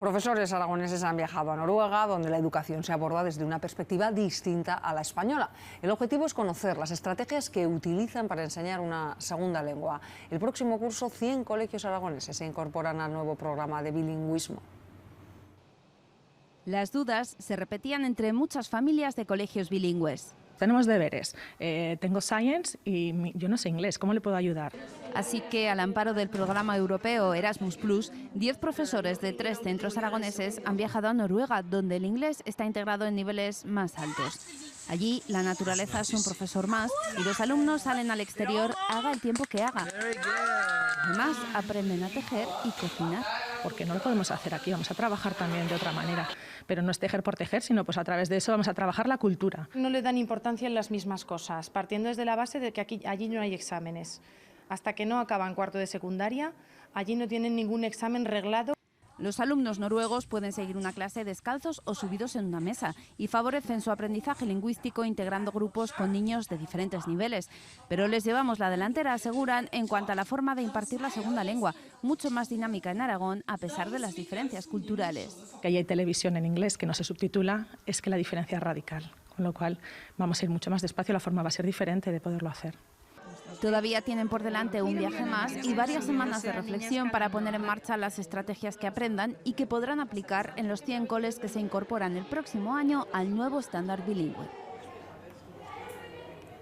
Profesores aragoneses han viajado a Noruega, donde la educación se aborda desde una perspectiva distinta a la española. El objetivo es conocer las estrategias que utilizan para enseñar una segunda lengua. El próximo curso, 100 colegios aragoneses se incorporan al nuevo programa de bilingüismo. Las dudas se repetían entre muchas familias de colegios bilingües. Tenemos deberes. Tengo Science y yo no sé inglés. ¿Cómo le puedo ayudar? Así que, al amparo del programa europeo Erasmus+, 10 profesores de 3 centros aragoneses han viajado a Noruega, donde el inglés está integrado en niveles más altos. Allí, la naturaleza es un profesor más y los alumnos salen al exterior haga el tiempo que haga. Además, aprenden a tejer y cocinar. Porque no lo podemos hacer aquí, vamos a trabajar también de otra manera. Pero no es tejer por tejer, sino pues a través de eso vamos a trabajar la cultura. No le dan importancia en las mismas cosas, partiendo desde la base de que allí no hay exámenes. Hasta que no acaban cuarto de secundaria, allí no tienen ningún examen reglado. Los alumnos noruegos pueden seguir una clase descalzos o subidos en una mesa y favorecen su aprendizaje lingüístico integrando grupos con niños de diferentes niveles. Pero les llevamos la delantera, aseguran, en cuanto a la forma de impartir la segunda lengua, mucho más dinámica en Aragón a pesar de las diferencias culturales. Que ahí hay televisión en inglés que no se subtitula, es que la diferencia es radical, con lo cual vamos a ir mucho más despacio, la forma va a ser diferente de poderlo hacer. Todavía tienen por delante un viaje más y varias semanas de reflexión para poner en marcha las estrategias que aprendan y que podrán aplicar en los 100 coles que se incorporan el próximo año al nuevo estándar bilingüe.